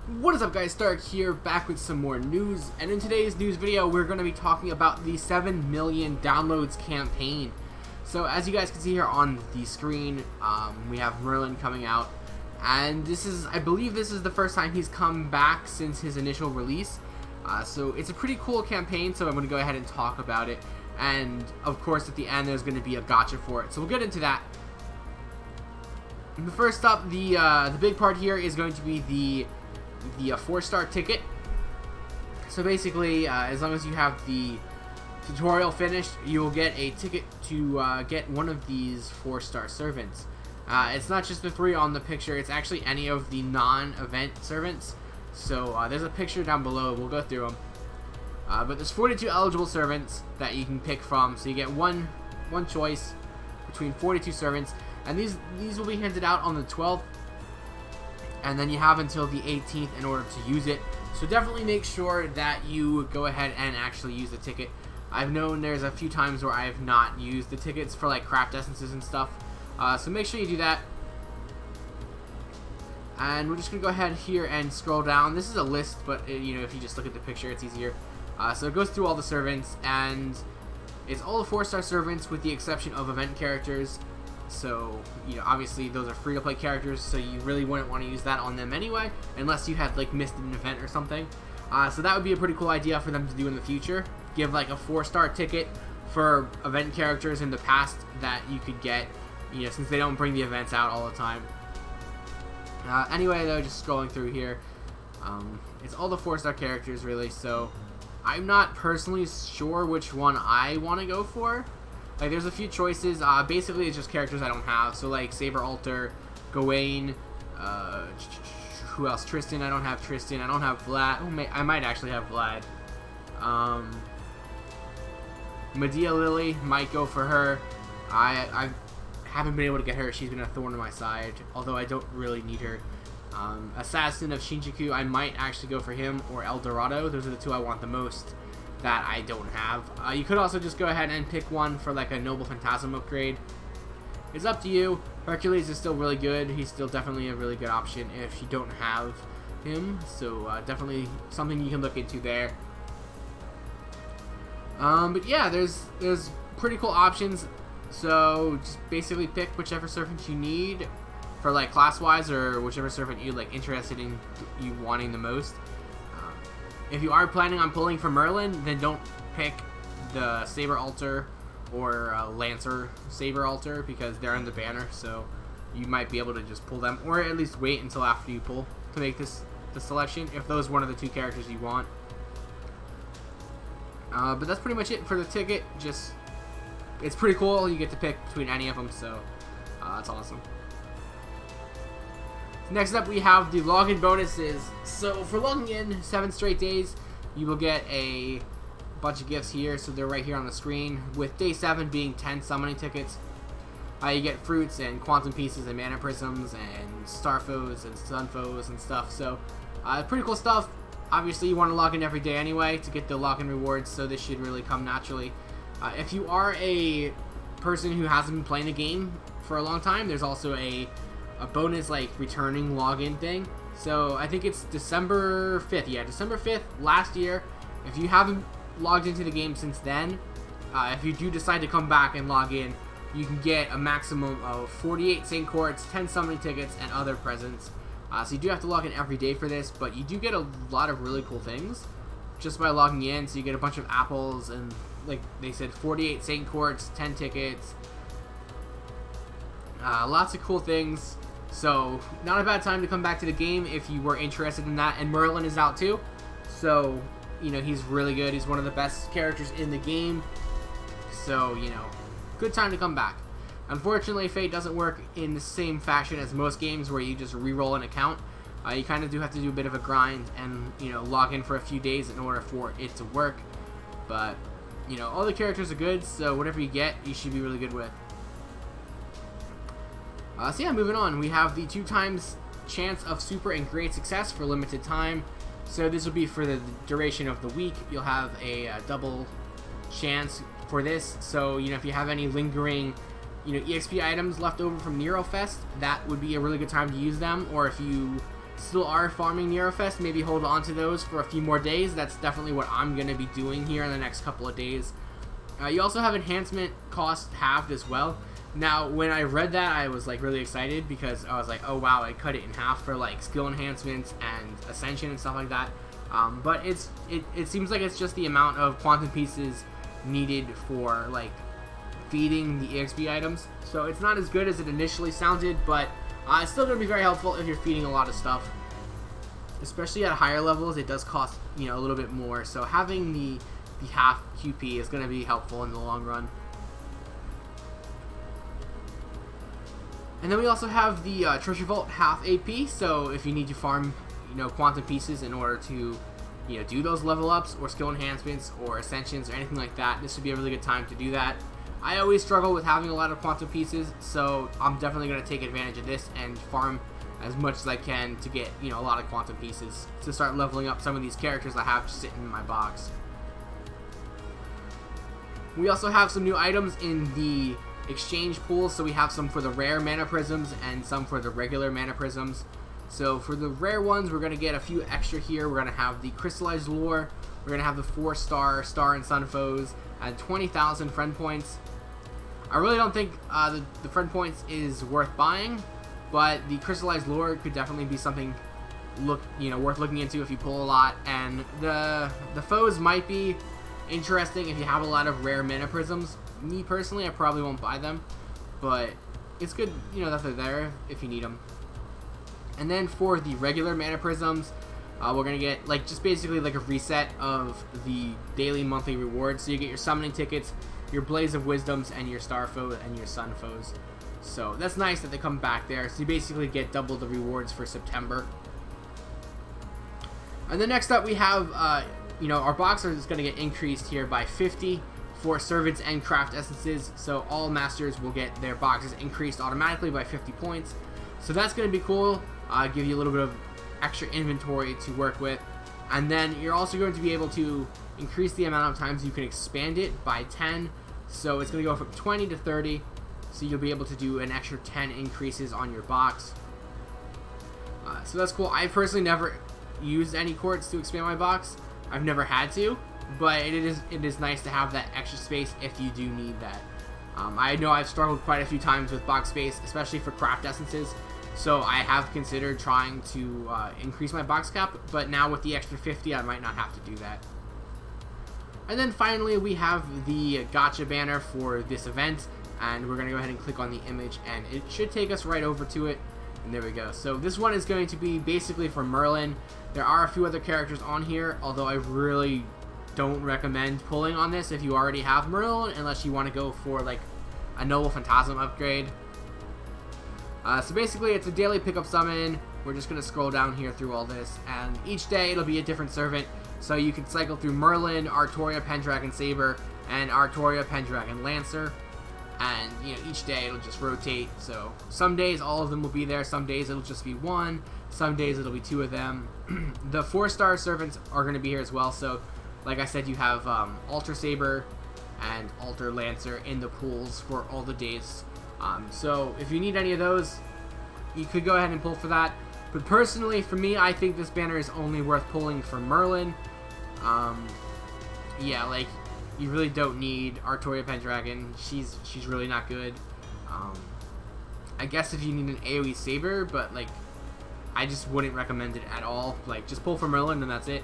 What is up, guys? Stark here, back with some more news, and in today's news video we're going to be talking about the 7 million downloads campaign. So as you guys can see here on the screen, we have Merlin coming out, and I believe this is the first time he's come back since his initial release. So it's a pretty cool campaign, so I'm going to go ahead and talk about it, and of course at the end there's going to be a gacha for it, so we'll get into that. First up, the big part here is going to be the 4-star ticket. So basically, as long as you have the tutorial finished, you will get a ticket to get one of these 4-star servants. It's not just the 3 on the picture, it's actually any of the non-event servants. So there's a picture down below, we'll go through them. But there's 42 eligible servants that you can pick from, so you get one choice between 42 servants, and these will be handed out on the 12th. And then you have until the 18th in order to use it. So definitely make sure that you go ahead and actually use the ticket. I've known there's a few times where I have not used the tickets for like craft essences and stuff. So make sure you do that. And we're just going to go ahead here and scroll down. This is a list, but if you just look at the picture, it's easier. So it goes through all the servants, and it's all the 4-star servants with the exception of event characters. So, obviously those are free-to-play characters, so you really wouldn't want to use that on them anyway, unless you had, like, missed an event or something. So that would be a pretty cool idea for them to do in the future. Give, like, a 4-star ticket for event characters in the past that you could get, since they don't bring the events out all the time. Anyway, though, just scrolling through here, it's all the 4-star characters, really, so I'm not personally sure which one I want to go for. Like, there's a few choices. Basically, it's just characters I don't have. So, like, Saber Alter, Gawain, who else? Tristan. I don't have Tristan. I don't have Vlad. Oh, I might actually have Vlad. Medea Lily, might go for her. I haven't been able to get her. She's been a thorn in my side, although I don't really need her. Assassin of Shinjuku, I might actually go for him, or El Dorado. Those are the 2 I want the most that I don't have. You could also just go ahead and pick one for like a Noble Phantasm upgrade. It's up to you. Hercules is still really good. He's still definitely a really good option if you don't have him. So definitely something you can look into there. But yeah, there's pretty cool options. So just basically pick whichever servant you need for like class-wise, or whichever servant you're like interested in you wanting the most. If you are planning on pulling for Merlin, then don't pick the Saber Alter or Lancer Saber Alter, because they're in the banner, so you might be able to just pull them, or at least wait until after you pull to make the selection, if those are one of the 2 characters you want. But that's pretty much it for the ticket. It's pretty cool. You get to pick between any of them, so that's awesome. Next up, we have the login bonuses. So for logging in 7 straight days, you will get a bunch of gifts here. So they're right here on the screen, with day 7 being 10 summoning tickets. You get fruits and quantum pieces and mana prisms and star foes and sun foes and stuff. So pretty cool stuff. Obviously, you want to log in every day anyway to get the login rewards, so this should really come naturally. If you are a person who hasn't been playing the game for a long time, there's also a bonus like returning login thing. So I think it's December 5th. Yeah, December 5th last year. If you haven't logged into the game since then, if you do decide to come back and log in, you can get a maximum of 48 Saint Courts, 10 summoning tickets, and other presents. So you do have to log in every day for this, but you do get a lot of really cool things just by logging in. So you get a bunch of apples and, like they said, 48 Saint Courts, 10 tickets, lots of cool things. So, not a bad time to come back to the game if you were interested in that. And Merlin is out too. So, he's really good. He's one of the best characters in the game. So, good time to come back. Unfortunately, Fate doesn't work in the same fashion as most games where you just re-roll an account. You kind of do have to do a bit of a grind and, log in for a few days in order for it to work. But, all the characters are good, so whatever you get, you should be really good with. So yeah, moving on, we have the 2 times chance of super and great success for limited time. So this will be for the duration of the week. You'll have a double chance for this. So if you have any lingering EXP items left over from Nero Fest, that would be a really good time to use them. Or if you still are farming Neurofest, maybe hold on to those for a few more days. That's definitely what I'm going to be doing here in the next couple of days. You also have enhancement cost halved as well. Now, when I read that, I was like really excited because I was like, oh wow, I cut it in half for like skill enhancements and ascension and stuff like that. But it seems like it's just the amount of quantum pieces needed for like feeding the EXP items. So it's not as good as it initially sounded, but it's still going to be very helpful if you're feeding a lot of stuff. Especially at higher levels, it does cost, you know, a little bit more. So having the half QP is going to be helpful in the long run. And then we also have the Treasure Vault half AP, so if you need to farm, you know, quantum pieces in order to, you know, do those level ups or skill enhancements or ascensions or anything like that, this would be a really good time to do that. I always struggle with having a lot of quantum pieces, so I'm definitely going to take advantage of this and farm as much as I can to get, you know, a lot of quantum pieces to start leveling up some of these characters I have just sitting in my box. We also have some new items in the exchange pool, so we have some for the rare mana prisms and some for the regular mana prisms. So for the rare ones, we're going to get a few extra here. We're going to have the crystallized lore, we're going to have the 4-star star and sun foes at 20,000 friend points. I really don't think the friend points is worth buying, but the crystallized lore could definitely be something worth looking into if you pull a lot. And the foes might be interesting if you have a lot of rare mana prisms. Me personally, I probably won't buy them, but it's good, you know, that they're there if you need them. And then for the regular mana prisms, we're gonna get like just basically like a reset of the daily monthly rewards. So you get your summoning tickets, your Blaze of Wisdoms, and your Star Foe and your Sun Foes. So that's nice that they come back there. So you basically get double the rewards for September. And then next up we have, you know, our box is going to get increased here by 50 for servants and craft essences. So all masters will get their boxes increased automatically by 50 points. So that's going to be cool. Give you a little bit of extra inventory to work with. And then you're also going to be able to increase the amount of times you can expand it by 10. So it's going to go from 20 to 30. So you'll be able to do an extra 10 increases on your box. So that's cool. I personally never used any quartz to expand my box. I've never had to, but it is nice to have that extra space if you do need that. I know I've struggled quite a few times with box space, especially for craft essences. So I have considered trying to increase my box cap, but now with the extra 50, I might not have to do that. And then finally, we have the gacha banner for this event, and we're going to go ahead and click on the image, and it should take us right over to it. And there we go. So this one is going to be basically for Merlin. There are a few other characters on here, although I really don't recommend pulling on this if you already have Merlin, unless you want to go for like a Noble Phantasm upgrade. So basically it's a daily pickup summon. We're just going to scroll down here through all this, and each day it'll be a different servant. So you can cycle through Merlin, Artoria Pendragon Saber, and Artoria Pendragon Lancer. And, you know, each day it'll just rotate. So some days all of them will be there. Some days it'll just be one. Some days it'll be two of them. The 4-star servants are going to be here as well. So, like I said, you have Alter Saber and Alter Lancer in the pools for all the days. So if you need any of those, you could go ahead and pull for that. But personally, for me, I think this banner is only worth pulling for Merlin. Yeah, like, you really don't need Artoria Pendragon. She's really not good. I guess if you need an AoE Saber, but like, I just wouldn't recommend it at all. Like, just pull for Merlin and that's it.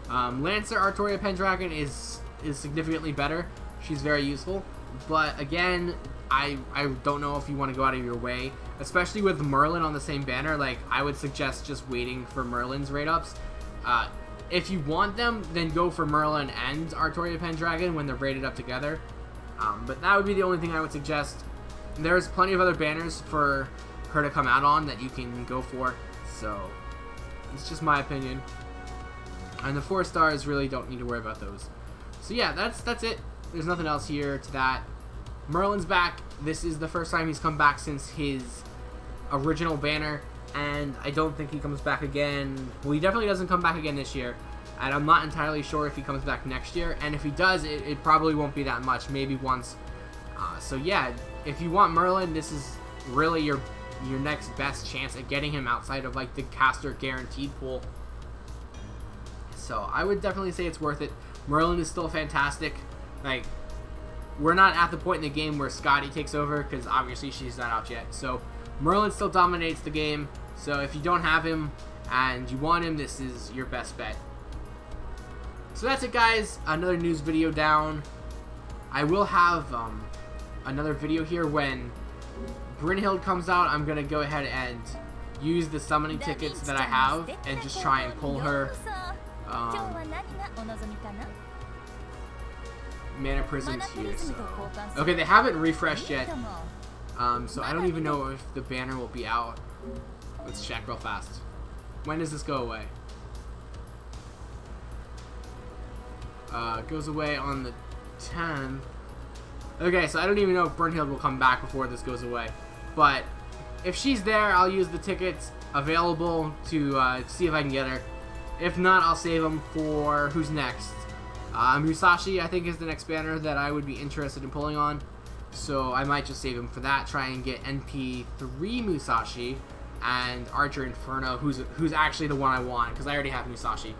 Lancer Artoria Pendragon is significantly better. She's very useful. But again, I don't know if you want to go out of your way, especially with Merlin on the same banner. Like, I would suggest just waiting for Merlin's raid ups. If you want them, then go for Merlin and Artoria Pendragon when they're rated up together. But that would be the only thing I would suggest. There's plenty of other banners for her to come out on that you can go for. So, it's just my opinion. And the 4-stars really don't need to worry about those. So yeah, that's it. There's nothing else here to that. Merlin's back. This is the first time he's come back since his original banner. And I don't think he comes back again. Well, he definitely doesn't come back again this year. And I'm not entirely sure if he comes back next year. And if he does, it probably won't be that much. Maybe once. So yeah, if you want Merlin, this is really your your next best chance at getting him outside of like the caster guaranteed pool. So I would definitely say it's worth it. Merlin is still fantastic. Like, we're not at the point in the game where Scotty takes over, because obviously she's not out yet. So Merlin still dominates the game. So if you don't have him and you want him, this is your best bet. So that's it, guys. Another news video down. I will have another video here when Brynhild comes out. I'm going to go ahead and use the summoning tickets that I have and just try and pull her. Mana Prison's here, so... Okay, they haven't refreshed yet. So I don't even know if the banner will be out. Let's check real fast. When does this go away? It goes away on the 10th. Okay, so I don't even know if Brynhild will come back before this goes away. But if she's there, I'll use the tickets available to see if I can get her. If not, I'll save them for who's next. Musashi, I think, is the next banner that I would be interested in pulling on. So I might just save him for that, try and get NP3 Musashi and Archer Inferno, who's actually the one I want, because I already have Musashi.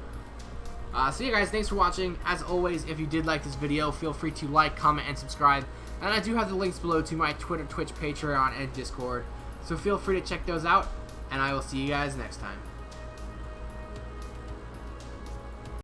So yeah, guys, thanks for watching. As always, if you did like this video, feel free to like, comment, and subscribe. And I do have the links below to my Twitter, Twitch, Patreon, and Discord. So feel free to check those out, and I will see you guys next time.